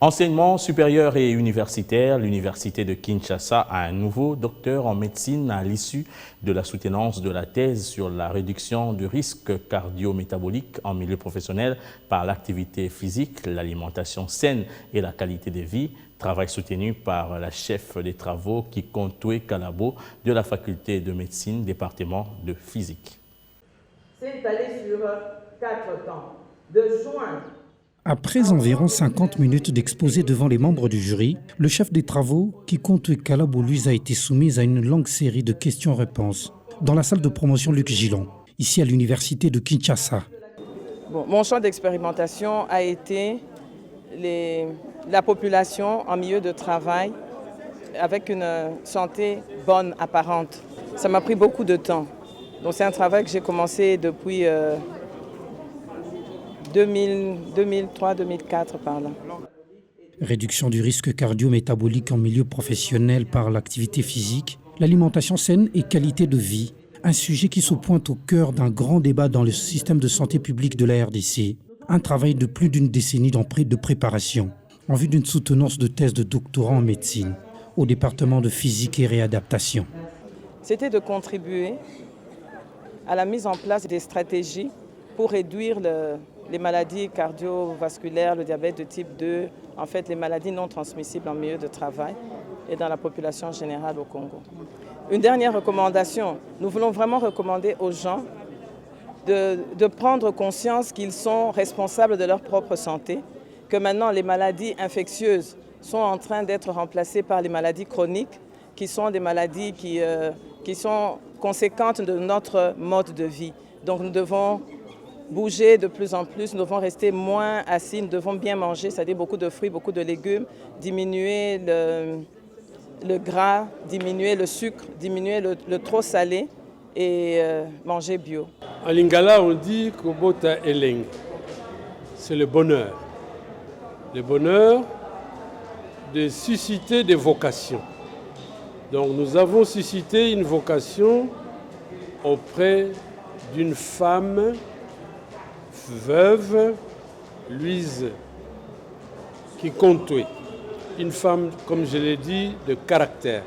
Enseignement supérieur et universitaire, l'Université de Kinshasa a un nouveau docteur en médecine à l'issue de la soutenance de la thèse sur la réduction du risque cardio-métabolique en milieu professionnel par l'activité physique, l'alimentation saine et la qualité de vie. Travail soutenu par la chef des travaux Kikontoé Kalabo de la faculté de médecine, département de physique. C'est étalé sur 4 temps, de juin. Après environ 50 minutes d'exposé devant les membres du jury, le chef des travaux, Kikontoé Kalabo, lui a été soumis à une longue série de questions-réponses dans la salle de promotion Luc Gillon, ici à l'université de Kinshasa. Mon champ d'expérimentation a été la population en milieu de travail avec une santé bonne, apparente. Ça m'a pris beaucoup de temps. Donc c'est un travail que j'ai commencé depuis 2003-2004 par là. Réduction du risque cardio-métabolique en milieu professionnel par l'activité physique, l'alimentation saine et qualité de vie. Un sujet qui se pointe au cœur d'un grand débat dans le système de santé publique de la RDC. Un travail de plus d'une décennie de préparation en vue d'une soutenance de thèse de doctorat en médecine au département de physique et réadaptation. C'était de contribuer à la mise en place des stratégies pour réduire les maladies cardiovasculaires, le diabète de type 2, en fait les maladies non transmissibles en milieu de travail et dans la population générale au Congo. Une dernière recommandation, nous voulons vraiment recommander aux gens de prendre conscience qu'ils sont responsables de leur propre santé, que maintenant les maladies infectieuses sont en train d'être remplacées par les maladies chroniques, qui sont des maladies qui sont conséquentes de notre mode de vie. Donc nous devons bouger de plus en plus, nous devons rester moins assis, nous devons bien manger, c'est-à-dire beaucoup de fruits, beaucoup de légumes, diminuer le gras, diminuer le sucre, diminuer le trop salé et manger bio. En lingala, on dit Kobota Eleng, c'est le bonheur. Le bonheur de susciter des vocations. Donc nous avons suscité une vocation auprès d'une femme veuve, Louise Kikontoé, une femme, comme je l'ai dit, de caractère.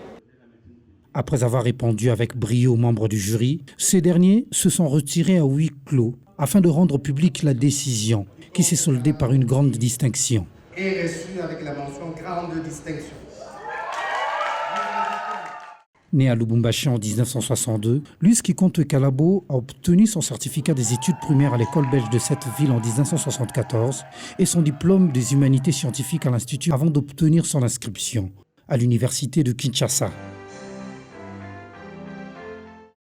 Après avoir répondu avec brio aux membres du jury, ces derniers se sont retirés à huis clos afin de rendre publique la décision qui s'est soldée par une grande distinction. Et reçu avec la mention grande distinction. Né à Lubumbashi en 1962, Louise Kikontoé Kalabo a obtenu son certificat des études primaires à l'école belge de cette ville en 1974 et son diplôme des humanités scientifiques à l'Institut avant d'obtenir son inscription à l'université de Kinshasa.